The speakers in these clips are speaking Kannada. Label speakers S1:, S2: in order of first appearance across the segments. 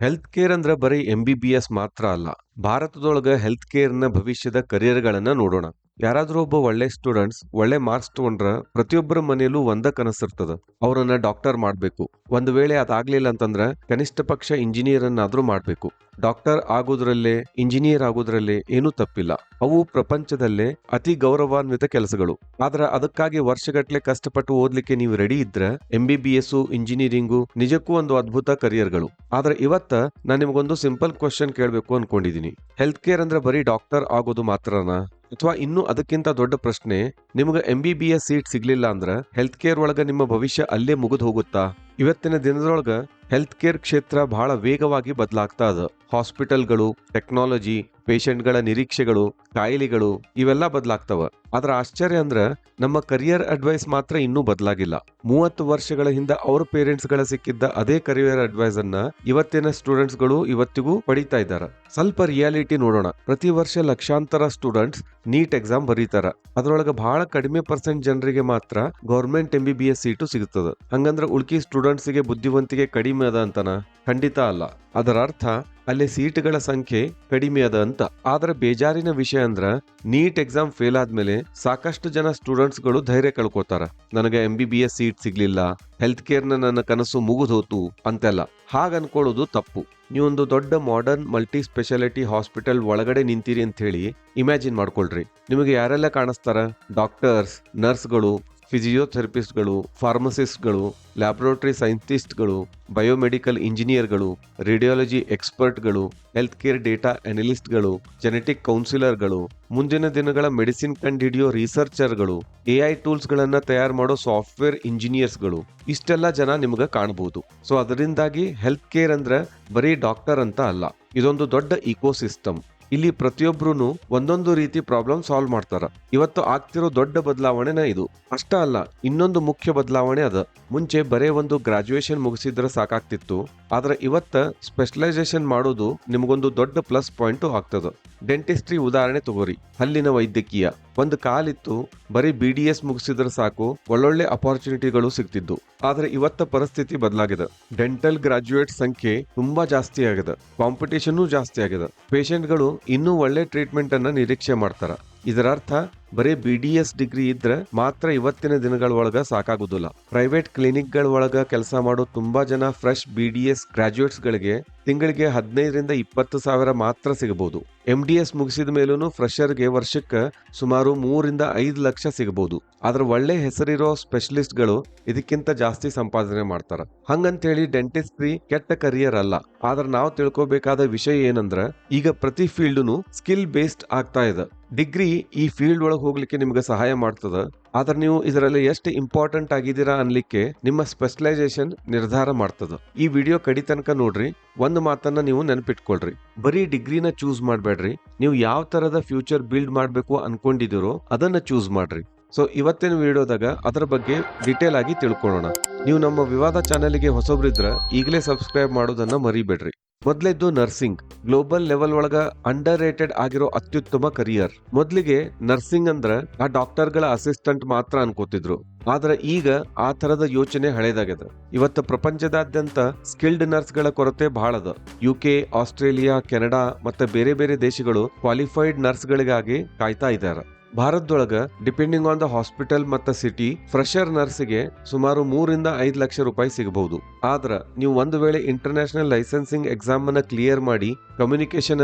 S1: ಹೆಲ್ತ್ ಕೇರ್ ಅಂದ್ರೆ ಬರೀ MBBS ಮಾತ್ರ ಅಲ್ಲ. ಭಾರತದೊಳಗ ಹೆಲ್ತ್ ಕೇರ್ ನ ಭವಿಷ್ಯದ ಕರಿಯರ್ಗಳನ್ನ ನೋಡೋಣ. ಯಾರಾದ್ರೂ ಒಬ್ಬ ಒಳ್ಳೆ ಸ್ಟೂಡೆಂಟ್ಸ್ ಒಳ್ಳೆ ಮಾರ್ಕ್ಸ್ ತಗೊಂಡ್ರ ಪ್ರತಿಯೊಬ್ಬರ ಮನೆಯಲ್ಲೂ ಒಂದ ಕನಸಿರ್ತದ, ಅವ್ರನ್ನ ಡಾಕ್ಟರ್ ಮಾಡ್ಬೇಕು. ಒಂದು ವೇಳೆ ಅದಾಗ್ಲಿಲ್ಲ ಅಂತಂದ್ರ ಕನಿಷ್ಠ ಪಕ್ಷ ಇಂಜಿನಿಯರ್ ಅನ್ನಾದ್ರೂ ಮಾಡ್ಬೇಕು. ಡಾಕ್ಟರ್ ಆಗೋದ್ರಲ್ಲೇ ಇಂಜಿನಿಯರ್ ಆಗೋದ್ರಲ್ಲೇ ಏನೂ ತಪ್ಪಿಲ್ಲ. ಅವು ಪ್ರಪಂಚದಲ್ಲೇ ಅತಿ ಗೌರವಾನ್ವಿತ ಕೆಲಸಗಳು. ಆದ್ರ ಅದಕ್ಕಾಗಿ ವರ್ಷಗಟ್ಲೆ ಕಷ್ಟಪಟ್ಟು ಓದ್ಲಿಕ್ಕೆ ನೀವು ರೆಡಿ ಇದ್ರ MBBS ಇಂಜಿನಿಯರಿಂಗು ನಿಜಕ್ಕೂ ಒಂದು ಅದ್ಭುತ ಕರಿಯರ್ಗಳು. ಆದ್ರೆ ಇವತ್ತ ನಾನು ನಿಮಗೊಂದು ಸಿಂಪಲ್ ಕ್ವಶನ್ ಕೇಳಬೇಕು ಅನ್ಕೊಂಡಿದೀನಿ. ಹೆಲ್ತ್ ಕೇರ್ ಅಂದ್ರೆ ಬರೀ ಡಾಕ್ಟರ್ ಆಗೋದು ಮಾತ್ರನಾ, ಅಥವಾ ಇನ್ನು ಅದಕ್ಕಿಂತ ದೊಡ್ಡ ಪ್ರಶ್ನೆ, ನಿಮಗ MBBS ಸೀಟ್ ಸಿಗ್ಲಿಲ್ಲ ಅಂದ್ರ ಹೆಲ್ತ್ ಕೇರ್ ಒಳಗ ನಿಮ್ಮ ಭವಿಷ್ಯ ಅಲ್ಲೇ ಮುಗಿದು ಹೋಗುತ್ತಾ? ಇವತ್ತಿನ ದಿನದೊಳಗ ಹೆಲ್ತ್ ಕೇರ್ ಕ್ಷೇತ್ರ ಬಹಳ ವೇಗವಾಗಿ ಬದಲಾಗ್ತಾ ಅದ. ಹಾಸ್ಪಿಟಲ್ಗಳು, ಟೆಕ್ನಾಲಜಿ, ಪೇಷಂಟ್ಗಳ ನಿರೀಕ್ಷೆಗಳು, ಕಾಯಿಲೆಗಳು ಇವೆಲ್ಲ ಬದಲಾಗ್ತವ. ಆದ್ರ ಆಶ್ಚರ್ಯ ಅಂದ್ರ ನಮ್ಮ ಕರಿಯರ್ ಅಡ್ವೈಸ್ ಮಾತ್ರ ಇನ್ನೂ ಬದಲಾಗಿಲ್ಲ. 30 ವರ್ಷಗಳ ಹಿಂದ ಅವ್ರ ಪೇರೆಂಟ್ಸ್ ಗಳ ಸಿಕ್ಕಿದ್ದ ಅದೇ ಕರಿಯರ್ ಅಡ್ವೈಸ್ ಅನ್ನ ಇವತ್ತಿನ ಸ್ಟೂಡೆಂಟ್ಸ್ ಗಳು ಇವತ್ತಿಗೂ ಪಡಿತಾ ಇದ್ದಾರೆ. ಸ್ವಲ್ಪ ರಿಯಾಲಿಟಿ ನೋಡೋಣ. ಪ್ರತಿ ವರ್ಷ ಲಕ್ಷಾಂತರ ಸ್ಟೂಡೆಂಟ್ಸ್ ನೀಟ್ ಎಕ್ಸಾಮ್ ಬರೀತಾರ. ಅದ್ರೊಳಗ ಬಹಳ ಕಡಿಮೆ ಪರ್ಸೆಂಟ್ ಜನರಿಗೆ ಮಾತ್ರ ಗೌರ್ಮೆಂಟ್ MBBS ಸೀಟು ಸಿಗುತ್ತದ. ಹಂಗಂದ್ರ ಉಳ್ಕಿ ಸ್ಟೂಡೆಂಟ್ಸ್ ಗೆ ಬುದ್ಧಿವಂತಿಕೆ ಕಡಿಮೆ ಅದ ಅಂತನ? ಖಂಡಿತ ಅಲ್ಲ. ಅದರ ಅರ್ಥ ಅಲ್ಲಿ ಸೀಟ್ಗಳ ಸಂಖ್ಯೆ ಕಡಿಮೆ ಅದ ಅಂತ. ಆದ್ರೆ ಬೇಜಾರಿನ ವಿಷಯ ಅಂದ್ರ ನೀಟ್ ಎಕ್ಸಾಮ್ ಫೇಲ್ ಆದ್ಮೇಲೆ ಸಾಕಷ್ಟು ಜನ ಸ್ಟೂಡೆಂಟ್ಸ್ ಗಳು ಧೈರ್ಯ ಕಳ್ಕೋತಾರ. ನನಗೆ MBBS ಸೀಟ್ ಸಿಗ್ಲಿಲ್ಲ, ಹೆಲ್ತ್ ಕೇರ್ ನನ್ನ ಕನಸು ಮುಗಿದೋತು ಅಂತೆಲ್ಲ. ಹಾಗ ಅನ್ಕೊಳ್ಳೋದು ತಪ್ಪು. ನೀವೊಂದು ದೊಡ್ಡ ಮಾಡರ್ನ್ ಮಲ್ಟಿ ಸ್ಪೆಷಾಲಿಟಿ ಹಾಸ್ಪಿಟಲ್ ಒಳಗಡೆ ನಿಂತೀರಿ ಅಂತ ಹೇಳಿ ಇಮ್ಯಾಜಿನ್ ಮಾಡ್ಕೊಳ್ರಿ. ನಿಮಗೆ ಯಾರೆಲ್ಲ ಕಾಣಿಸ್ತಾರ? ಡಾಕ್ಟರ್ಸ್, ನರ್ಸ್ಗಳು, ಫಿಸಿಯೋಥೆರಪಿಸ್ಟ್ಗಳು, ಫಾರ್ಮಸಿಸ್ಟ್ಗಳು, ಲ್ಯಾಬೊರೇಟರಿ ಸೈಂಟಿಸ್ಟ್ಗಳು, ಬಯೋಮೆಡಿಕಲ್ ಇಂಜಿನಿಯರ್ಗಳು, ರೇಡಿಯಾಲಜಿ ಎಕ್ಸ್ಪರ್ಟ್ಗಳು, ಹೆಲ್ತ್ ಕೇರ್ ಡೇಟಾ ಅನಲಿಸ್ಟ್ಗಳು, ಜೆನೆಟಿಕ್ ಕೌನ್ಸಿಲರ್ಗಳು, ಮುಂದಿನ ದಿನಗಳ ಮೆಡಿಸಿನ್ ಕಂಡುಹಿಡಿಯೋ ರಿಸರ್ಚರ್ಗಳು, AI ಟೂಲ್ಸ್ ಗಳನ್ನ ತಯಾರು ಮಾಡೋ ಸಾಫ್ಟ್ವೇರ್ ಇಂಜಿನಿಯರ್ಸ್ಗಳು, ಇಷ್ಟೆಲ್ಲ ಜನ ನಿಮ್ಗೆ ಕಾಣಬಹುದು. ಸೊ ಅದರಿಂದಾಗಿ ಹೆಲ್ತ್ ಕೇರ್ ಅಂದ್ರೆ ಬರೀ ಡಾಕ್ಟರ್ ಅಂತ ಅಲ್ಲ, ಇದೊಂದು ದೊಡ್ಡ ಇಕೋಸಿಸ್ಟಮ್. ಇಲ್ಲಿ ಪ್ರತಿಯೊಬ್ರು ಒಂದೊಂದು ರೀತಿ ಪ್ರಾಬ್ಲಮ್ ಸಾಲ್ವ್ ಮಾಡ್ತಾರ. ಇವತ್ತು ಆಗ್ತಿರೋ ದೊಡ್ಡ ಬದಲಾವಣೆನ ಇದು. ಅಷ್ಟ ಅಲ್ಲ, ಇನ್ನೊಂದು ಮುಖ್ಯ ಬದಲಾವಣೆ ಅದ. ಮುಂಚೆ ಬರೇ ಒಂದು ಗ್ರಾಜುಯೇಷನ್ ಮುಗಿಸಿದ್ರೆ ಸಾಕಾಗ್ತಿತ್ತು. ಆದ್ರೆ ಇವತ್ತ ಸ್ಪೆಷಲೈಸೇಷನ್ ಮಾಡೋದು ನಿಮಗೊಂದು ದೊಡ್ಡ ಪ್ಲಸ್ ಪಾಯಿಂಟ್ ಆಗ್ತದ. ಡೆಂಟಿಸ್ಟ್ರಿ ಉದಾಹರಣೆ ತಗೋರಿ. ಹಲ್ಲಿನ ವೈದ್ಯಕೀಯ. ಒಂದು ಕಾಲಿತ್ತು ಬರೀ BDS ಮುಗಿಸಿದ್ರೆ ಸಾಕು, ಒಳ್ಳೊಳ್ಳೆ ಅಪಾರ್ಚುನಿಟಿಗಳು ಸಿಗ್ತಿದ್ದು. ಆದ್ರೆ ಇವತ್ತ ಪರಿಸ್ಥಿತಿ ಬದಲಾಗಿದೆ. ಡೆಂಟಲ್ ಗ್ರಾಜುಯೇಟ್ ಸಂಖ್ಯೆ ತುಂಬಾ ಜಾಸ್ತಿ ಆಗಿದೆ, ಕಾಂಪಿಟೇಷನ್ ಜಾಸ್ತಿ ಆಗಿದೆ. ಪೇಷಂಟ್ಗಳು ಇನ್ನೂ ಒಳ್ಳೆ ಟ್ರೀಟ್ಮೆಂಟ್ ಅನ್ನ ನಿರೀಕ್ಷೆ ಮಾಡ್ತಾರ. ಇದರ ಅರ್ಥ ಬರೀ BDS ಡಿಗ್ರಿ ಇದ್ರೆ ಮಾತ್ರ ಇವತ್ತಿನ ದಿನಗಳ ಒಳಗ ಸಾಕಾಗುದಿಲ್ಲ. ಪ್ರೈವೇಟ್ ಕ್ಲಿನಿಕ್ ಗಳ ಒಳಗ ಕೆಲಸ ಮಾಡೋ ತುಂಬಾ ಜನ ಫ್ರೆಶ್ BDS ಗ್ರಾಜುಯೇಟ್ಸ್ ಗಳಿಗೆ ತಿಂಗಳಿಗೆ 15 ರಿಂದ 20 ಸಾವಿರ ಮಾತ್ರ ಸಿಗಬಹುದು. MDS ಮುಗಿಸಿದ ಮೇಲೂ ಫ್ರೆಶರ್ಗೆ ವರ್ಷಕ್ಕೆ ಸುಮಾರು 3 ರಿಂದ 5 ಲಕ್ಷ ಸಿಗಬಹುದು. ಆದ್ರೆ ಒಳ್ಳೆ ಹೆಸರಿರೋ ಸ್ಪೆಷಲಿಸ್ಟ್ ಗಳು ಇದಕ್ಕಿಂತ ಜಾಸ್ತಿ ಸಂಪಾದನೆ ಮಾಡ್ತಾರ. ಹಂಗಂತೇಳಿ ಡೆಂಟಿಸ್ಟ್ರಿ ಕೆಟ್ಟ ಕರಿಯರ್ ಅಲ್ಲ. ಆದ್ರೆ ನಾವು ತಿಳ್ಕೊಬೇಕಾದ ವಿಷಯ ಏನಂದ್ರ, ಈಗ ಪ್ರತಿ ಫೀಲ್ಡ್ನು ಸ್ಕಿಲ್ ಬೇಸ್ಡ್ ಆಗ್ತಾ ಇದೆ. ಡಿಗ್ರಿ ಈ ಫೀಲ್ಡ್ ಒಳಗೆ ಹೋಗ್ಲಿಕ್ಕೆ ನಿಮ್ಗೆ ಸಹಾಯ ಮಾಡ್ತದ. ಆದ್ರೆ ನೀವು ಇದರಲ್ಲಿ ಎಷ್ಟು ಇಂಪಾರ್ಟೆಂಟ್ ಆಗಿದ್ದೀರಾ ಅನ್ಲಿಕ್ಕೆ ನಿಮ್ಮ ಸ್ಪೆಷಲೈಸೇಷನ್ ನಿರ್ಧಾರ ಮಾಡ್ತದ. ಈ ವಿಡಿಯೋ ಕಡಿ ತನಕ ನೋಡ್ರಿ. ಒಂದು ಮಾತನ್ನ ನೀವು ನೆನಪಿಟ್ಕೊಳ್ರಿ, ಬರೀ ಡಿಗ್ರಿನ ಚೂಸ್ ಮಾಡ್ಬೇಡ್ರಿ. ನೀವು ಯಾವ ತರದ ಫ್ಯೂಚರ್ ಬಿಲ್ಡ್ ಮಾಡ್ಬೇಕು ಅನ್ಕೊಂಡಿದ್ದೀರೋ ಅದನ್ನ ಚೂಸ್ ಮಾಡ್ರಿ. ಸೊ ಇವತ್ತಿನ ವಿಡಿಯೋದಾಗ ಅದರ ಬಗ್ಗೆ ಡಿಟೇಲ್ ಆಗಿ ತಿಳ್ಕೊಳ್ಳೋಣ. ನೀವು ನಮ್ಮ ವಿವಾದ ಚಾನೆಲ್ಗೆ ಹೊಸಬ್ರಿದ್ರ ಈಗಲೇ ಸಬ್ಸ್ಕ್ರೈಬ್ ಮಾಡೋದನ್ನ ಮರಿಬೇಡ್ರಿ. ಮೊದಲೇದ್ದು ನರ್ಸಿಂಗ್. ಗ್ಲೋಬಲ್ ಲೆವೆಲ್ ಒಳಗ ಅಂಡರ್ ರೇಟೆಡ್ ಆಗಿರೋ ಅತ್ಯುತ್ತಮ ಕರಿಯರ್. ಮೊದ್ಲಿಗೆ ನರ್ಸಿಂಗ್ ಅಂದ್ರ ಆ ಡಾಕ್ಟರ್ಗಳ ಅಸಿಸ್ಟೆಂಟ್ ಮಾತ್ರ ಅನ್ಕೋತಿದ್ರು. ಆದ್ರೆ ಈಗ ಆ ತರದ ಯೋಚನೆ ಹಳೇದಾಗ್ಯದ. ಇವತ್ತು ಪ್ರಪಂಚದಾದ್ಯಂತ ಸ್ಕಿಲ್ಡ್ ನರ್ಸ್ ಗಳ ಕೊರತೆ ಬಹಳ ಅದ. UK, ಆಸ್ಟ್ರೇಲಿಯಾ, ಕೆನಡಾ ಮತ್ತೆ ಬೇರೆ ಬೇರೆ ದೇಶಗಳು ಕ್ವಾಲಿಫೈಡ್ ನರ್ಸ್ ಗಳಿಗಾಗಿ ಕಾಯ್ತಾ ಇದ್ದಾರೆ. ಭಾರತದೊಳಗ ಡಿಪೆಂಡಿಂಗ್ ಆನ್ ದ ಹಾಸ್ಪಿಟಲ್ ಮತ್ತು ಸಿಟಿ, ಫ್ರೆಶರ್ ನರ್ಸ್ಗೆ ಸುಮಾರು 3 ರಿಂದ 5 ಲಕ್ಷ ರೂಪಾಯಿ ಸಿಗಬಹುದು. ಆದ್ರ ನೀವು ಒಂದು ವೇಳೆ ಇಂಟರ್ನ್ಯಾಷನಲ್ ಲೈಸೆನ್ಸಿಂಗ್ ಎಕ್ಸಾಮ್ ಅನ್ನ ಕ್ಲಿಯರ್ ಮಾಡಿ ಕಮ್ಯುನಿಕೇಶನ್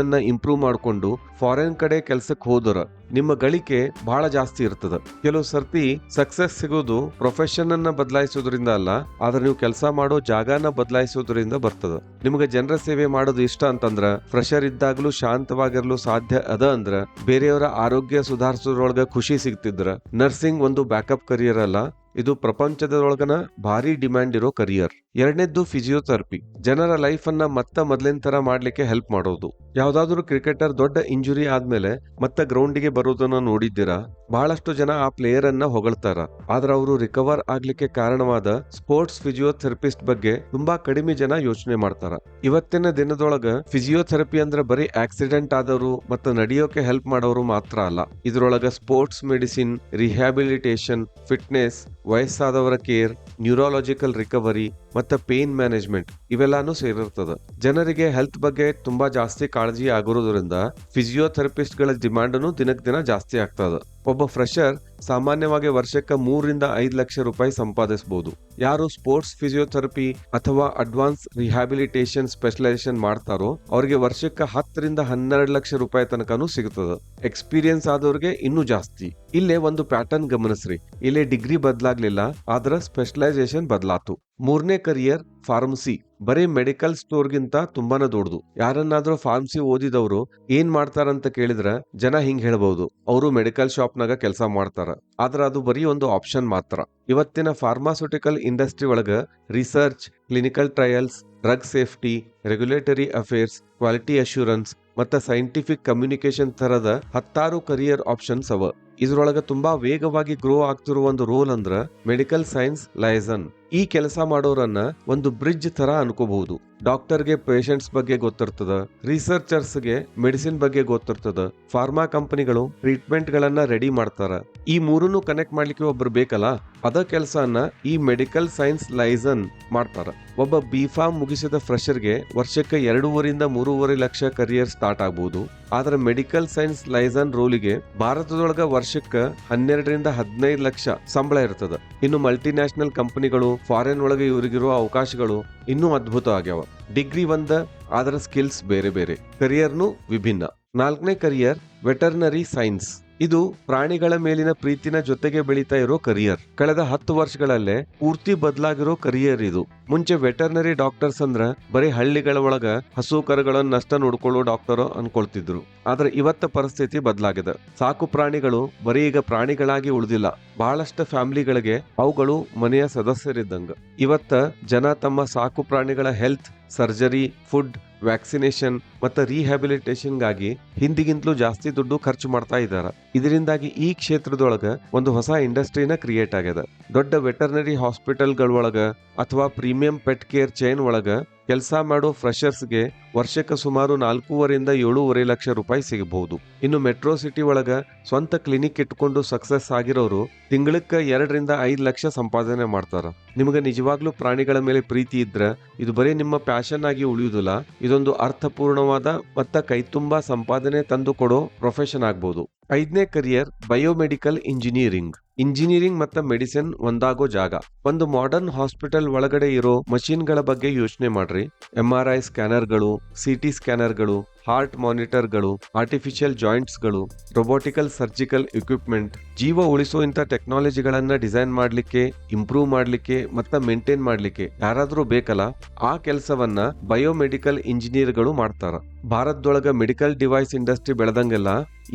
S1: ಅನ್ನ ಇಂಪ್ರೂವ್ ಮಾಡಿಕೊಂಡು ಫಾರಿನ್ ಕಡೆ ಕೆಲ್ಸಕ್ಕೆ ಹೋದರ ನಿಮ್ಮ ಗಳಿಕೆ ಬಹಳ ಜಾಸ್ತಿ ಇರ್ತದ. ಕೆಲವು ಸರ್ತಿ ಸಕ್ಸಸ್ ಸಿಗೋದು ಪ್ರೊಫೆಷನ್ ಅನ್ನ ಬದಲಾಯಿಸೋದ್ರಿಂದ ಅಲ್ಲ, ಆದ್ರೆ ನೀವು ಕೆಲಸ ಮಾಡೋ ಜಾಗನ ಬದಲಾಯಿಸೋದ್ರಿಂದ ಬರ್ತದ. ನಿಮ್ಗೆ ಜನರ ಸೇವೆ ಮಾಡೋದು ಇಷ್ಟ ಅಂತಂದ್ರ ಫ್ರೆಶರ್ ಇದ್ದಾಗ್ಲೂ ಶಾಂತವಾಗಿರಲು ಸಾಧ್ಯ ಅದ ಅಂದ್ರ ಬೇರೆಯವರ ಆರೋಗ್ಯ ಸುಧಾರಿಸೋದ್ರೊಳಗ ಖುಷಿ ಸಿಗ್ತಿದ್ರ ನರ್ಸಿಂಗ್ ಒಂದು ಬ್ಯಾಕಪ್ ಕರಿಯರ್ ಅಲ್ಲ, ಇದು ಪ್ರಪಂಚದೊಳಗನ ಭಾರಿ ಡಿಮ್ಯಾಂಡ್ ಇರೋ ಕರಿಯರ್. ಎರಡನೇದ್ದು ಫಿಸಿಯೋಥೆರಪಿ. ಜನರ ಲೈಫ್ ಅನ್ನ ಮೊದಲಿನ ತರ ಮಾಡ್ಲಿಕ್ಕೆ ಹೆಲ್ಪ್ ಮಾಡೋದು. ಯಾವ್ದಾದ್ರು ಕ್ರಿಕೆಟರ್ ದೊಡ್ಡ ಇಂಜುರಿ ಆದ್ಮೇಲೆ ಮತ್ತೆ ಗ್ರೌಂಡಿಗೆ ಬರೋದನ್ನ ನೋಡಿದ್ದೀರಾ? ಬಹಳಷ್ಟು ಜನ ಆ ಪ್ಲೇಯರ್ ಅನ್ನ ಹೊಗಳ್ತಾರ. ಆದ್ರೆ ಅವರು ರಿಕವರ್ ಆಗ್ಲಿಕ್ಕೆ ಕಾರಣವಾದ ಸ್ಪೋರ್ಟ್ಸ್ ಫಿಸಿಯೋಥೆರಪಿಸ್ಟ್ ಬಗ್ಗೆ ತುಂಬಾ ಕಡಿಮೆ ಜನ ಯೋಚನೆ ಮಾಡ್ತಾರ. ಇವತ್ತಿನ ದಿನದೊಳಗ ಫಿಸಿಯೋಥೆರಪಿ ಅಂದ್ರೆ ಬರೀ ಆಕ್ಸಿಡೆಂಟ್ ಆದವರು ಮತ್ತೆ ನಡೆಯೋಕೆ ಹೆಲ್ಪ್ ಮಾಡೋರು ಮಾತ್ರ ಅಲ್ಲ. ಇದ್ರೊಳಗ ಸ್ಪೋರ್ಟ್ಸ್ ಮೆಡಿಸಿನ್, ರಿಹ್ಯಾಬಿಲಿಟೇಷನ್, ಫಿಟ್ನೆಸ್, ವಯಸ್ಸಾದವರ ಕೇರ್, ನ್ಯೂರಾಲಜಿಕಲ್ ರಿಕವರಿ, ಮತ್ತೆ ಪೇನ್ ಮ್ಯಾನೇಜ್ಮೆಂಟ್ ಇವೆಲ್ಲಾನು ಸೇರಿರ್ತದ. ಜನರಿಗೆ ಹೆಲ್ತ್ ಬಗ್ಗೆ ತುಂಬಾ ಜಾಸ್ತಿ ಕಾಳಜಿ ಆಗಿರೋದ್ರಿಂದ ಫಿಸಿಯೋಥೆರಪಿಸ್ಟ್ ಗಳ ಡಿಮಾಂಡ್ ದಿನಕ್ ದಿನ ಜಾಸ್ತಿ ಆಗ್ತದ. ಒಬ್ಬ ಫ್ರೆಶರ್ ಸಾಮಾನ್ಯವಾಗಿ ವರ್ಷಕ್ಕೆ 3 ರಿಂದ 5 ಲಕ್ಷ ರೂಪಾಯಿ ಸಂಪಾದಿಸಬಹುದು. ಯಾರು ಸ್ಪೋರ್ಟ್ಸ್ ಫಿಸಿಯೋಥೆರಪಿ ಅಥವಾ ಅಡ್ವಾನ್ಸ್ ರಿಹ್ಯಾಬಿಲಿಟೇಷನ್ ಸ್ಪೆಷಲೈಸೇಷನ್ ಮಾಡ್ತಾರೋ ಅವ್ರಿಗೆ ವರ್ಷಕ್ಕೆ 10 ರಿಂದ 12 ಲಕ್ಷ ರೂಪಾಯಿ ತನಕನೂ ಸಿಗುತ್ತದೆ. ಎಕ್ಸ್ಪೀರಿಯನ್ಸ್ ಆದವ್ರಿಗೆ ಇನ್ನೂ ಜಾಸ್ತಿ. ಇಲ್ಲೇ ಒಂದು ಪ್ಯಾಟರ್ನ್ ಗಮನಿಸ್ರಿ. ಇಲ್ಲೇ ಡಿಗ್ರಿ ಬದಲಾಗ್ಲಿಲ್ಲ, ಆದ್ರ ಸ್ಪೆಷಲೈಸೇಷನ್ ಬದಲಾತು. 3ನೇ ಕರಿಯರ್ ಫಾರ್ಮಸಿ. ಬರೀ ಮೆಡಿಕಲ್ ಸ್ಟೋರ್ಗಿಂತ ತುಂಬಾನ ದೊಡ್ಡದು. ಯಾರನ್ನಾದ್ರೂ ಫಾರ್ಮಸಿ ಓದಿದವರು ಏನ್ ಮಾಡ್ತಾರಂತ ಕೇಳಿದ್ರ ಜನ ಹಿಂಗ್ ಹೇಳ್ಬಹುದು, ಅವರು ಮೆಡಿಕಲ್ ಶಾಪ್ ನಾಗ ಕೆಲಸ ಮಾಡ್ತಾರ. ಆದ್ರ ಅದು ಬರೀ ಒಂದು ಆಪ್ಷನ್ ಮಾತ್ರ. ಇವತ್ತಿನ ಫಾರ್ಮಾಸ್ಯೂಟಿಕಲ್ ಇಂಡಸ್ಟ್ರಿ ಒಳಗ research, clinical trials, drug safety, regulatory affairs, quality assurance ಮತ್ತು ಸೈಂಟಿಫಿಕ್ ಕಮ್ಯುನಿಕೇಶನ್ ತರದ 10 ಕರಿಯರ್ ಆಪ್ಷನ್ಸ್ ಅವ. ಇದ್ರೊಳಗ ತುಂಬಾ ವೇಗವಾಗಿ ಗ್ರೋ ಆಗ್ತಿರುವ ಒಂದು ರೋಲ್ ಅಂದ್ರ ಮೆಡಿಕಲ್ ಸೈನ್ಸ್ ಲೈಸನ್. ಈ ಕೆಲಸ ಮಾಡೋರನ್ನ ಒಂದು ಬ್ರಿಡ್ಜ್ ತರ ಅನ್ಕೋಬಹುದು. ಡಾಕ್ಟರ್ಗೆ ಪೇಷಂಟ್ಸ್ ಬಗ್ಗೆ ಗೊತ್ತಿರ್ತದ, ರಿಸರ್ಚರ್ಸ್ಗೆ ಮೆಡಿಸಿನ್ ಬಗ್ಗೆ ಗೊತ್ತಿರ್ತದ, ಫಾರ್ಮಾ ಕಂಪನಿಗಳು ಟ್ರೀಟ್ಮೆಂಟ್ ಗಳನ್ನ ರೆಡಿ ಮಾಡ್ತಾರ. ಈ ಮೂರನ್ನು ಕನೆಕ್ಟ್ ಮಾಡ್ಲಿಕ್ಕೆ ಒಬ್ರು ಬೇಕಲ್ಲ, ಅದ ಕೆಲಸನ ಈ ಮೆಡಿಕಲ್ ಸೈನ್ಸ್ ಲೈಸನ್ ಮಾಡ್ತಾರ. ಒಬ್ಬ ಬಿಫಾರ್ಮ್ ಮುಗಿಸಿದ ಫ್ರೆಶರ್ಗೆ ವರ್ಷಕ್ಕೆ 2.5 ರಿಂದ 3.5 ಲಕ್ಷ ಕರಿಯರ್ ಸ್ಟಾರ್ಟ್ ಆಗಬಹುದು. ಆದ್ರೆ ಮೆಡಿಕಲ್ ಸೈನ್ಸ್ ಲೈಸನ್ ರೋಲಿಗೆ ಭಾರತದೊಳಗ ವರ್ಷಕ್ಕೆ 12 ರಿಂದ 15 ಲಕ್ಷ ಸಂಬಳ ಇರ್ತದ. ಇನ್ನು ಮಲ್ಟಿನ್ಯಾಷನಲ್ ಕಂಪನಿಗಳು, ಫಾರಿನ್ ಒಳಗೆ ಇವರಿಗಿರುವ ಅವಕಾಶಗಳು ಇನ್ನೂ ಅದ್ಭುತ ಆಗ್ಯಾವ. ಡಿಗ್ರಿ ಒಂದ, ಆದ್ರ ಸ್ಕಿಲ್ಸ್ ಬೇರೆ ಬೇರೆ. ಕರಿಯರ್ನು ವಿಭಿನ್ನ. 4ನೇ ಕರಿಯರ್ ವೆಟರ್ನರಿ ಸೈನ್ಸ್. ಇದು ಪ್ರಾಣಿಗಳ ಮೇಲಿನ ಪ್ರೀತಿನ ಜೊತೆಗೆ ಬೆಳೀತಾ ಇರೋ ಕರಿಯರ್. ಕಳೆದ 10 ವರ್ಷಗಳಲ್ಲೇ ಪೂರ್ತಿ ಬದಲಾಗಿರೋ ಕರಿಯರ್ ಇದು. ಮುಂಚೆ ವೆಟರ್ನರಿ ಡಾಕ್ಟರ್ಸ್ ಅಂದ್ರ ಬರೀ ಹಳ್ಳಿಗಳ ಒಳಗ ಹಸು ಕರುಗಳನ್ನಷ್ಟ ನೋಡ್ಕೊಳ್ಳೋ ಡಾಕ್ಟರ್ ಅನ್ಕೊಳ್ತಿದ್ರು. ಆದ್ರೆ ಇವತ್ತ ಪರಿಸ್ಥಿತಿ ಬದಲಾಗಿದೆ. ಸಾಕು ಪ್ರಾಣಿಗಳು ಬರೀ ಈಗ ಪ್ರಾಣಿಗಳಾಗಿ ಉಳಿದಿಲ್ಲ. ಬಹಳಷ್ಟು ಫ್ಯಾಮಿಲಿಗಳಿಗೆ ಅವುಗಳು ಮನೆಯ ಸದಸ್ಯರಿದ್ದಂಗ. ಇವತ್ತ ಜನ ತಮ್ಮ ಸಾಕು ಪ್ರಾಣಿಗಳ ಹೆಲ್ತ್, ಸರ್ಜರಿ, ಫುಡ್, ವ್ಯಾಕ್ಸಿನೇಷನ್ ಮತ್ತು ರಿಹ್ಯಾಬಿಲಿಟೇಷನ್ಗಾಗಿ ಹಿಂದಿಗಿಂತಲೂ ಜಾಸ್ತಿ ದುಡ್ಡು ಖರ್ಚು ಮಾಡ್ತಾ ಇದ್ದಾರೆ. ಇದರಿಂದಾಗಿ ಈ ಕ್ಷೇತ್ರದೊಳಗ ಒಂದು ಹೊಸ ಇಂಡಸ್ಟ್ರಿನ ಕ್ರಿಯೇಟ್ ಆಗ್ಯದ. ದೊಡ್ಡ ವೆಟರ್ನರಿ ಹಾಸ್ಪಿಟಲ್ಗಳೊಳಗ ಅಥವಾ ಪ್ರೀಮಿಯಂ ಪೆಟ್ ಕೇರ್ ಚೈನ್ ಒಳಗ ಕೆಲಸ ಮಾಡೋ ಫ್ರೆಶರ್ಸ್ಗೆ ವರ್ಷಕ್ಕೆ ಸುಮಾರು 4.5 ರಿಂದ 7.5 ಲಕ್ಷ ರೂಪಾಯಿ ಸಿಗಬಹುದು. ಇನ್ನು ಮೆಟ್ರೋ ಸಿಟಿ ಒಳಗ ಸ್ವಂತ ಕ್ಲಿನಿಕ್ ಇಟ್ಕೊಂಡು ಸಕ್ಸಸ್ ಆಗಿರೋರು ತಿಂಗಳಕ್ಕೆ 2 ರಿಂದ 5 ಲಕ್ಷ ಸಂಪಾದನೆ ಮಾಡ್ತಾರ. ನಿಮಗೆ ನಿಜವಾಗ್ಲೂ ಪ್ರಾಣಿಗಳ ಮೇಲೆ ಪ್ರೀತಿ ಇದ್ರ ಇದು ಬರೀ ನಿಮ್ಮ ಪ್ಯಾಷನ್ ಆಗಿ ಉಳಿಯುವುದಿಲ್ಲ, ಇದೊಂದು ಅರ್ಥಪೂರ್ಣವಾದ ಮತ್ತ ಕೈತುಂಬಾ ಸಂಪಾದನೆ ತಂದು ಕೊಡೋ ಪ್ರೊಫೆಷನ್ ಆಗ್ಬಹುದು. 5ನೇ ಕರಿಯರ್ ಬಯೋಮೆಡಿಕಲ್ ಇಂಜಿನಿಯರಿಂಗ್. ಇಂಜಿನಿಯರಿಂಗ್ ಮತ್ತು ಮೆಡಿಸಿನ್ ಒಂದಾಗೋ ಜಾಗ. ಒಂದು ಮಾಡರ್ನ್ ಹಾಸ್ಪಿಟಲ್ ಒಳಗಡೆ ಇರೋ ಮಷಿನ್ಗಳ ಬಗ್ಗೆ ಯೋಚನೆ ಮಾಡ್ರಿ. MRI ಸ್ಕ್ಯಾನರ್ಗಳು, CT ಸ್ಕ್ಯಾನರ್ಗಳು, ಹಾರ್ಟ್ ಮಾನಿಟರ್ಗಳು, ಆರ್ಟಿಫಿಷಿಯಲ್ ಜಾಯಿಂಟ್ಸ್ಗಳು, ರೊಬೋಟಿಕಲ್ ಸರ್ಜಿಕಲ್ ಇಕ್ವಿಪ್ಮೆಂಟ್. ಜೀವ ಉಳಿಸೋ ಇಂಥ ಟೆಕ್ನಾಲಜಿಗಳನ್ನ ಡಿಸೈನ್ ಮಾಡ್ಲಿಕ್ಕೆ, ಇಂಪ್ರೂವ್ ಮಾಡ್ಲಿಕ್ಕೆ ಮತ್ತು ಮೇಂಟೈನ್ ಮಾಡ್ಲಿಕ್ಕೆ ಯಾರಾದ್ರೂ ಬೇಕಲ್ಲ, ಆ ಕೆಲಸವನ್ನ ಬಯೋಮೆಡಿಕಲ್ ಇಂಜಿನಿಯರ್ಗಳು ಮಾಡ್ತಾರ. ಭಾರತದೊಳಗ ಮೆಡಿಕಲ್ ಡಿವೈಸ್ ಇಂಡಸ್ಟ್ರಿ ಬೆಳೆದಂಗೆಲ್ಲ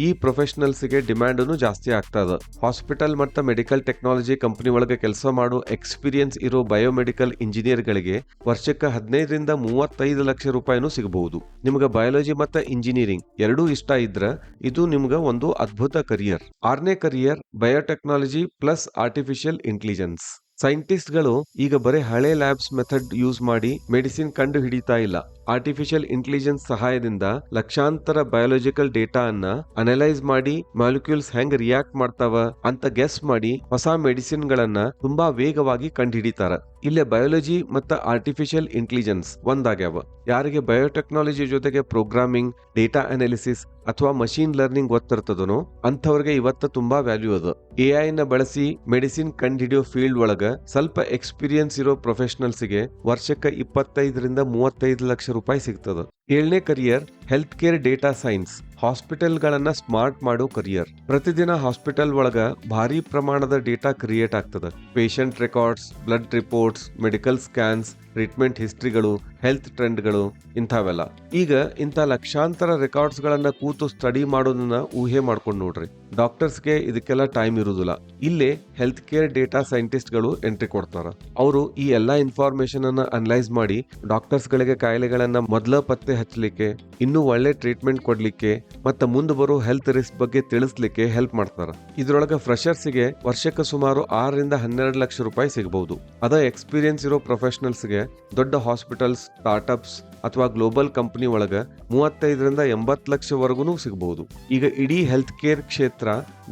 S1: ಈ ಪ್ರೊಫೆಷನಲ್ಸ್ಗೆ ಡಿಮ್ಯಾಂಡನು ಜಾಸ್ತಿ ಆಗ್ತದ. ಹಾಸ್ಪಿಟಲ್ ಮತ್ತು ಮೆಡಿಕಲ್ ಟೆಕ್ನಾಲಜಿ ಕಂಪನಿ ಒಳಗೆ ಕೆಲಸ ಮಾಡೋ ಎಕ್ಸ್ಪೀರಿಯನ್ಸ್ ಇರೋ ಬಯೋಮೆಡಿಕಲ್ ಇಂಜಿನಿಯರ್ಗಳಿಗೆ ವರ್ಷಕ್ಕೆ 15 ರಿಂದ 35 ಲಕ್ಷ ರೂಪಾಯಿನೂ ಸಿಗಬಹುದು. ನಿಮ್ಗೆ ಬಯಾಲಜಿ ಮತ್ತು ಇಂಜಿನಿಯರಿಂಗ್ ಎರಡೂ ಇಷ್ಟ ಇದ್ರ ಇದು ನಿಮ್ಗೆ ಒಂದು ಅದ್ಭುತ ಕರಿಯರ್. 6ನೇ career biotechnology plus artificial intelligence. ಸೈಂಟಿಸ್ಟ್ಗಳು ಈಗ ಬರೀ ಹಳೆ ಲ್ಯಾಬ್ಸ್ ಮೆಥಡ್ ಯೂಸ್ ಮಾಡಿ ಮೆಡಿಸಿನ್ ಕಂಡು ಹಿಡಿತಾ ಇಲ್ಲ. ಆರ್ಟಿಫಿಷಿಯಲ್ ಇಂಟೆಲಿಜೆನ್ಸ್ ಸಹಾಯದಿಂದ ಲಕ್ಷಾಂತರ ಬಯೋಲಾಜಿಕಲ್ ಡೇಟಾ ಅನ್ನ ಅನಲೈಸ್ ಮಾಡಿ ಮಾಲಿಕ್ಯೂಲ್ಸ್ ಹೆಂಗ್ ರಿಯಾಕ್ಟ್ ಮಾಡ್ತಾವ ಅಂತ ಗೆಸ್ ಮಾಡಿ ಹೊಸ ಮೆಡಿಸಿನ್ ಗಳನ್ನ ತುಂಬಾ ವೇಗವಾಗಿ ಕಂಡು ಹಿಡಿತಾರ. ಇಲ್ಲೇ ಬಯೋಲಜಿ ಮತ್ತು ಆರ್ಟಿಫಿಷಿಯಲ್ ಇಂಟೆಲಿಜೆನ್ಸ್ ಒಂದಾಗ್ಯಾವ. ಯಾರಿಗೆ ಬಯೋಟೆಕ್ನಾಲಜಿ ಜೊತೆಗೆ ಪ್ರೋಗ್ರಾಮಿಂಗ್, ಡೇಟಾ ಅನಾಲಿಸಿಸ್ ಅಥವಾ ಮಷೀನ್ ಲರ್ನಿಂಗ್ ಗೊತ್ತಿರ್ತದನೋ ಅಂಥವ್ರಿಗೆ ಇವತ್ತು ತುಂಬಾ ವ್ಯಾಲ್ಯೂ ಅದ. AI ನ ಬಳಸಿ ಮೆಡಿಸಿನ್ ಕಂಡು ಹಿಡಿಯೋ ಫೀಲ್ಡ್ ಒಳಗ ಸ್ವಲ್ಪ ಎಕ್ಸ್ಪೀರಿಯನ್ಸ್ ಇರೋ ಪ್ರೊಫೆಷನಲ್ಸ್ಗೆ ವರ್ಷಕ್ಕೆ 25 ರಿಂದ 35 ಲಕ್ಷ ರೂಪಾಯಿ ಸಿಗ್ತದ. 7ನೇ career health care data science. ಹಾಸ್ಪಿಟಲ್ಗಳನ್ನ ಸ್ಮಾರ್ಟ್ ಮಾಡೋ ಕರಿಯರ್. ಪ್ರತಿದಿನ ಹಾಸ್ಪಿಟಲ್ ಒಳಗ ಭಾರಿ ಪ್ರಮಾಣದ ಡೇಟಾ ಕ್ರಿಯೇಟ್ ಆಗ್ತದ. Patient records, blood reports, medical scans, treatment ಹಿಸ್ಟ್ರಿಗಳು, ಹೆಲ್ತ್ ಟ್ರೆಂಡ್ಗಳು ಇಂಥವೆಲ್ಲ. ಈಗ ಇಂಥ ಲಕ್ಷಾಂತರ ರೆಕಾರ್ಡ್ಸ್ ಗಳನ್ನ ಕೂತು ಸ್ಟಡಿ ಮಾಡೋದನ್ನ ಊಹೆ ಮಾಡ್ಕೊಂಡು ನೋಡ್ರಿ. ಡಾಕ್ಟರ್ಸ್ಗೆ ಇದಕ್ಕೆಲ್ಲ ಟೈಮ್ ಇರುವುದಿಲ್ಲ. ಇಲ್ಲೇ ಹೆಲ್ತ್ ಕೇರ್ ಡೇಟಾ ಸೈಂಟಿಸ್ಟ್ ಗಳು ಎಂಟ್ರಿ ಕೊಡ್ತಾರ. ಅವರು ಈ ಎಲ್ಲಾ ಇನ್ಫಾರ್ಮೇಶನ್ ಅನ್ನ ಅನಲೈಸ್ ಮಾಡಿ ಡಾಕ್ಟರ್ಸ್ ಗಳಿಗೆ ಕಾಯಿಲೆಗಳನ್ನ ಮೊದಲ ಪತ್ತೆ ಹಚ್ಚಲಿಕ್ಕೆ, ಇನ್ನೂ ಒಳ್ಳೆ ಟ್ರೀಟ್ಮೆಂಟ್ ಕೊಡ್ಲಿಕ್ಕೆ ಮತ್ತೆ ಮುಂದೆ ಬರೋ ಹೆಲ್ತ್ ರಿಸ್ಕ್ ಬಗ್ಗೆ ತಿಳಿಸ್ಲಿಕ್ಕೆ ಹೆಲ್ಪ್ ಮಾಡ್ತಾರ. ಇದ್ರೊಳಗ ಫ್ರೆಶರ್ಸ್ಗೆ ವರ್ಷಕ್ಕೆ ಸುಮಾರು 6 ರಿಂದ 12 ಲಕ್ಷ ರೂಪಾಯಿ ಸಿಗಬಹುದು. ಅದ ಎಕ್ಸ್ಪೀರಿಯನ್ಸ್ ಇರೋ ಪ್ರೊಫೆಷನಲ್ಸ್ಗೆ ದೊಡ್ಡ ಹಾಸ್ಪಿಟಲ್ಸ್, ಸ್ಟಾರ್ಟ್ಅಪ್ಸ್ ಅಥವಾ ಗ್ಲೋಬಲ್ ಕಂಪನಿ ಒಳಗ 35ರಿಂದ 80 ಲಕ್ಷವರೆಗೂ ಸಿಗಬಹುದು. ಈಗ ಇಡೀ ಹೆಲ್ತ್ ಕೇರ್ ಕ್ಷೇತ್ರ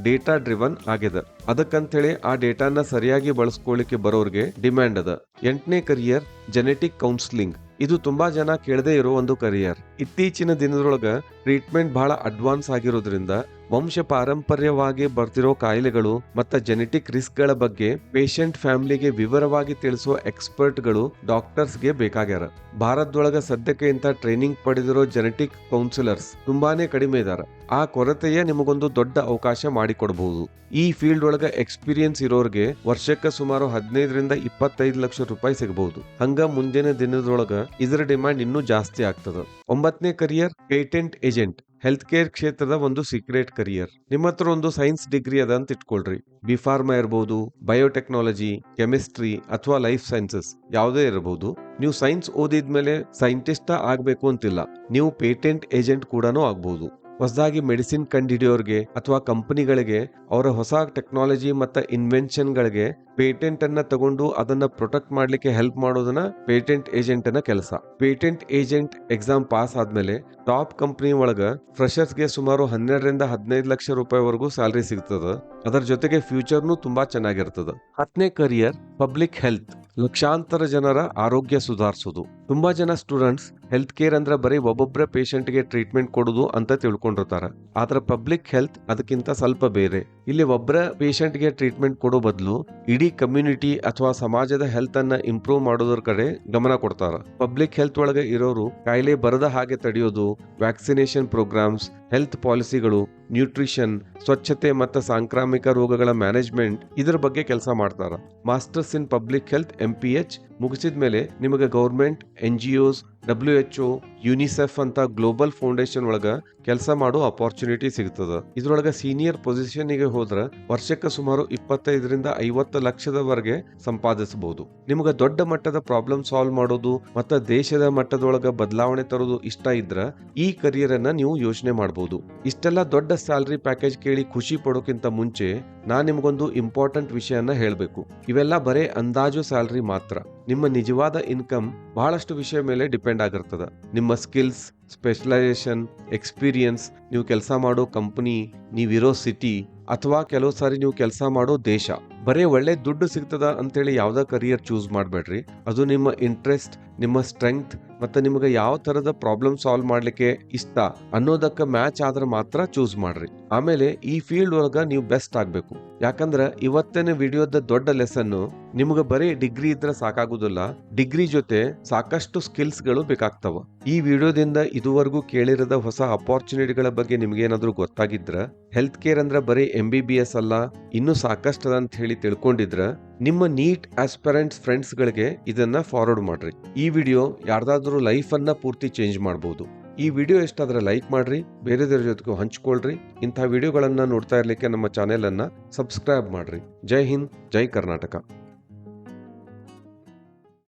S1: ಡೇಟಾ ಡ್ರಿವನ್ ಆಗ್ಯದ. ಅದಕ್ಕಂತೇಳಿ ಆ ಡೇಟಾನ ಸರಿಯಾಗಿ ಬಳಸ್ಕೊಳ್ಳಿಕ್ಕೆ ಬರೋರ್ಗೆ ಡಿಮ್ಯಾಂಡ್ ಅದ. 8ನೇ ಕರಿಯರ್ ಜೆನೆಟಿಕ್ ಕೌನ್ಸಿಲಿಂಗ್. ಇದು ತುಂಬಾ ಜನ ಕೇಳದೇ ಇರೋ ಒಂದು ಕರಿಯರ್. ಇತ್ತೀಚಿನ ದಿನದೊಳಗ ಟ್ರೀಟ್ಮೆಂಟ್ ಬಹಳ ಅಡ್ವಾನ್ಸ್ ಆಗಿರೋದ್ರಿಂದ ವಂಶ ಪಾರಂಪರ್ಯವಾಗಿ ಬರ್ತಿರೋ ಕಾಯಿಲೆಗಳು ಮತ್ತು ಜೆನೆಟಿಕ್ ರಿಸ್ಕ್ ಗಳ ಬಗ್ಗೆ ಪೇಷಂಟ್ ಫ್ಯಾಮಿಲಿಗೆ ವಿವರವಾಗಿ ತಿಳಿಸುವ ಎಕ್ಸ್ಪರ್ಟ್ಗಳು ಡಾಕ್ಟರ್ಸ್ಗೆ ಬೇಕಾಗ್ಯಾರ. ಭಾರತದೊಳಗ ಸದ್ಯಕ್ಕೆ ಇಂಥ ಟ್ರೈನಿಂಗ್ ಪಡೆದಿರೋ ಜೆನೆಟಿಕ್ ಕೌನ್ಸಿಲರ್ಸ್ ತುಂಬಾನೇ ಕಡಿಮೆ ಇದಾರ. ಆ ಕೊರತೆಯೇ ನಿಮಗೊಂದು ದೊಡ್ಡ ಅವಕಾಶ ಮಾಡಿಕೊಡಬಹುದು. ಈ ಫೀಲ್ಡ್ ಒಳಗ ಎಕ್ಸ್ಪೀರಿಯನ್ಸ್ ಇರೋರ್ಗೆ ವರ್ಷಕ್ಕೆ ಸುಮಾರು 15ರಿಂದ 25 ಲಕ್ಷ ರೂಪಾಯಿ ಸಿಗಬಹುದು. ಹಂಗ ಮುಂದಿನ ದಿನದೊಳಗ ಇದರ ಡಿಮ್ಯಾಂಡ್ ಇನ್ನೂ ಜಾಸ್ತಿ ಆಗ್ತದ. 9ನೇ career patent agent. Health care ಕ್ಷೇತ್ರದ ಒಂದು ಸೀಕ್ರೆಟ್ ಕರಿಯರ್. ನಿಮ್ಮ ಹತ್ರ ಒಂದು ಸೈನ್ಸ್ ಡಿಗ್ರಿ ಅದ ಅಂತ ಇಟ್ಕೊಳ್ರಿ. ಬಿಫಾರ್ಮಾ ಇರಬಹುದು, ಬಯೋಟೆಕ್ನಾಲಜಿ, ಕೆಮಿಸ್ಟ್ರಿ ಅಥವಾ ಲೈಫ್ ಸೈನ್ಸಸ್ ಯಾವುದೇ ಇರಬಹುದು. ನೀವು ಸೈನ್ಸ್ ಓದಿದ್ಮೇಲೆ ಸೈಂಟಿಸ್ಟ್ ಆಗ್ಬೇಕು ಅಂತಿಲ್ಲ. ನೀವು ಪೇಟೆಂಟ್ ಏಜೆಂಟ್ ಕೂಡ ಆಗ್ಬಹುದು. ಹೊಸದಾಗಿ ಮೆಡಿಸಿನ್ ಕಂಡುಹಿಡಿಯೋರ್ಗೆ ಅಥವಾ ಕಂಪನಿಗಳಿಗೆ ಅವರ ಹೊಸ ಟೆಕ್ನಾಲಜಿ ಮತ್ತು ಇನ್ವೆನ್ಷನ್ಗಳಿಗೆ ಪೇಟೆಂಟ್ ಅನ್ನ ತಗೊಂಡು ಅದನ್ನ ಪ್ರೊಟೆಕ್ಟ್ ಮಾಡ್ಲಿಕ್ಕೆ ಹೆಲ್ಪ್ ಮಾಡೋದನ್ನ ಪೇಟೆಂಟ್ ಏಜೆಂಟ್ ಅನ್ನ ಕೆಲಸ. ಪೇಟೆಂಟ್ ಏಜೆಂಟ್ ಎಕ್ಸಾಮ್ ಪಾಸ್ ಆದ್ಮೇಲೆ ಟಾಪ್ ಕಂಪನಿ ಒಳಗ ಫ್ರೆಷರ್ಸ್ಗೆ ಸುಮಾರು 12ರಿಂದ 15 ಲಕ್ಷ ರೂಪಾಯಿವರೆಗೂ ಸ್ಯಾಲರಿ ಸಿಗ್ತದ. ಅದರ ಜೊತೆಗೆ ಫ್ಯೂಚರ್ನು ತುಂಬಾ ಚೆನ್ನಾಗಿರ್ತದ. 10ನೇ ಕರಿಯರ್ ಪಬ್ಲಿಕ್ ಹೆಲ್ತ್. ಲಕ್ಷಾಂತರ ಜನರ ಆರೋಗ್ಯ ಸುಧಾರಿಸೋದು. ತುಂಬಾ ಜನ ಸ್ಟೂಡೆಂಟ್ಸ್ ಹೆಲ್ತ್ ಕೇರ್ ಅಂದ್ರೆ ಬರೀ ಒಬ್ಬೊಬ್ಬರ ಪೇಷಂಟ್ಗೆ ಟ್ರೀಟ್ಮೆಂಟ್ ಕೊಡೋದು ಅಂತ ತಿಳ್ಕೊಂಡಿರ್ತಾರ. ಆದ್ರೆ ಪಬ್ಲಿಕ್ ಹೆಲ್ತ್ ಅದಕ್ಕಿಂತ ಸ್ವಲ್ಪ ಬೇರೆ. ಇಲ್ಲಿ ಒಬ್ಬರ ಪೇಷಂಟ್ಗೆ ಟ್ರೀಟ್ಮೆಂಟ್ ಕೊಡೋ ಬದಲು ಇಡೀ ಕಮ್ಯುನಿಟಿ ಅಥವಾ ಸಮಾಜದ ಹೆಲ್ತ್ ಅನ್ನ ಇಂಪ್ರೂವ್ ಮಾಡೋದ್ರ ಕಡೆ ಗಮನ ಕೊಡ್ತಾರ. ಪಬ್ಲಿಕ್ ಹೆಲ್ತ್ ಒಳಗೆ ಇರೋರು ಕಾಯಿಲೆ ಬರದ ಹಾಗೆ ತಡೆಯೋದು, ವ್ಯಾಕ್ಸಿನೇಷನ್ ಪ್ರೋಗ್ರಾಮ್ಸ್, ಹೆಲ್ತ್ ಪಾಲಿಸಿಗಳು, ನ್ಯೂಟ್ರಿಷನ್, ಸ್ವಚ್ಛತೆ ಮತ್ತು ಸಾಂಕ್ರಾಮಿಕ ರೋಗಗಳ ಮ್ಯಾನೇಜ್ಮೆಂಟ್ ಇದರ ಬಗ್ಗೆ ಕೆಲಸ ಮಾಡ್ತಾರ. Masters in public health MPH ಮುಗಿಸಿದ ಮೇಲೆ ನಿಮಗೆ ಗೌರ್ಮೆಂಟ್, NGOs, WHO, ಯುನಿಸೆಫ್ ಅಂತ ಗ್ಲೋಬಲ್ ಫೌಂಡೇಶನ್ ಒಳಗ ಕೆಲಸ ಮಾಡೋ ಅಪಾರ್ಚುನಿಟಿ ಸಿಗ್ತದ. ಇದ್ರೊಳಗ ಸೀನಿಯರ್ ಪೊಸಿಷನ್ ಗೆ ಹೋದ್ರ ವರ್ಷಕ್ಕೆ ಸುಮಾರು 25ರಿಂದ 50 ಲಕ್ಷದವರೆಗೆ ಸಂಪಾದಿಸಬಹುದು. ನಿಮಗೆ ದೊಡ್ಡ ಮಟ್ಟದ ಪ್ರಾಬ್ಲಮ್ ಸಾಲ್ವ್ ಮಾಡೋದು ಮತ್ತು ದೇಶದ ಮಟ್ಟದೊಳಗ ಬದಲಾವಣೆ ತರೋದು ಇಷ್ಟ ಇದ್ರ ಈ ಕರಿಯರ್ ಅನ್ನ ನೀವು ಯೋಚನೆ ಮಾಡಬಹುದು. ಇಷ್ಟೆಲ್ಲ ದೊಡ್ಡ ಸ್ಯಾಲರಿ ಪ್ಯಾಕೇಜ್ ಕೇಳಿ ಖುಷಿ ಪಡೋಕ್ಕಿಂತ ಮುಂಚೆ ನಾನ್ ನಿಮಗೊಂದು ಇಂಪಾರ್ಟೆಂಟ್ ವಿಷಯನ ಹೇಳಬೇಕು. ಇವೆಲ್ಲ ಬರೇ ಅಂದಾಜು ಸ್ಯಾಲರಿ ಮಾತ್ರ. ನಿಮ್ಮ ನಿಜವಾದ ಇನ್ಕಮ್ ಬಹಳಷ್ಟು ವಿಷಯ ಮೇಲೆ ಡಿಪೆಂಡ್ ಆಗಿರ್ತದ. ನಿಮ್ಮ ಸ್ಕಿಲ್ಸ್, ಸ್ಪೆಷಲೈಸೇಷನ್, ಎಕ್ಸ್ಪೀರಿಯನ್ಸ್, ನೀವು ಕೆಲಸ ಮಾಡೋ ಕಂಪನಿ, ನೀವಿರೋ ಸಿಟಿ ಅಥವಾ ಕೆಲವು ಸಾರಿ ನೀವು ಕೆಲಸ ಮಾಡೋ ದೇಶ. ಬರೀ ಒಳ್ಳೆ ದುಡ್ಡು ಸಿಗ್ತದ ಅಂತೇಳಿ ಯಾವ್ದಾ ಕರಿಯರ್ ಚೂಸ್ ಮಾಡಬೇಡ್ರಿ. ಅದು ನಿಮ್ಮ ಇಂಟ್ರೆಸ್ಟ್, ನಿಮ್ಮ ಸ್ಟ್ರೆಂಗ್ತ್ ಮತ್ತೆ ನಿಮಗೆ ಯಾವ ತರದ ಪ್ರಾಬ್ಲಮ್ ಸಾಲ್ವ್ ಮಾಡ್ಲಿಕ್ಕೆ ಇಷ್ಟ ಅನ್ನೋದಕ್ಕೆ ಮ್ಯಾಚ್ ಆದ್ರೆ ಮಾತ್ರ ಚೂಸ್ ಮಾಡ್ರಿ. ಆಮೇಲೆ ಈ ಫೀಲ್ಡ್ ಒಳಗ ನೀವು ಬೆಸ್ಟ್ ಆಗ್ಬೇಕು. ಯಾಕಂದ್ರ ಇವತ್ತಿನ ವಿಡಿಯೋದ ದೊಡ್ಡ ಲೆಸನ್ ನಿಮ್ಗೆ ಬರೀ ಡಿಗ್ರಿ ಇದ್ರೆ ಸಾಕಾಗುದಿಲ್ಲ. ಡಿಗ್ರಿ ಜೊತೆ ಸಾಕಷ್ಟು ಸ್ಕಿಲ್ಸ್ ಗಳು ಬೇಕಾಗ್ತಾವ. ಈ ವಿಡಿಯೋದಿಂದ ಇದುವರೆಗೂ ಕೇಳಿರದ ಹೊಸ ಅಪಾರ್ಚುನಿಟಿಗಳ ಬಗ್ಗೆ ನಿಮ್ಗೆ ಏನಾದ್ರೂ ಗೊತ್ತಾಗಿದ್ರ, ಹೆಲ್ತ್ ಕೇರ್ ಅಂದ್ರೆ ಬರೀ MBBS ಅಲ್ಲ, ಇನ್ನೂ ಸಾಕಷ್ಟು ಅದ ಅಂತ ಹೇಳಿ ತಿಳ್ಕೊಂಡಿದ್ರ ನಿಮ್ಮ ನೀಟ್ ಆಸ್ಪರೆಂಟ್ಸ್ ಫ್ರೆಂಡ್ಸ್ ಗಳಿಗೆ ಇದನ್ನ ಫಾರ್ವರ್ಡ್ ಮಾಡ್ರಿ. ಈ ವಿಡಿಯೋ ಯಾರ್ದಾದ್ರೂ ಲೈಫ್ ಅನ್ನ ಪೂರ್ತಿ ಚೇಂಜ್ ಮಾಡಬಹುದು. ಈ ವಿಡಿಯೋ ಇಷ್ಟಾದ್ರೆ ಲೈಕ್ ಮಾಡ್ರಿ, ಬೇರೆದರ ಜೊತೆಗೂ ಹಂಚ್ಕೊಳ್ರಿ. ಇಂಥ ವಿಡಿಯೋಗಳನ್ನ ನೋಡ್ತಾ ಇರ್ಲಿಕ್ಕೆ ನಮ್ಮ ಚಾನೆಲ್ ಅನ್ನ ಸಬ್ಸ್ಕ್ರೈಬ್ ಮಾಡ್ರಿ. ಜೈ ಹಿಂದ್, ಜೈ ಕರ್ನಾಟಕ.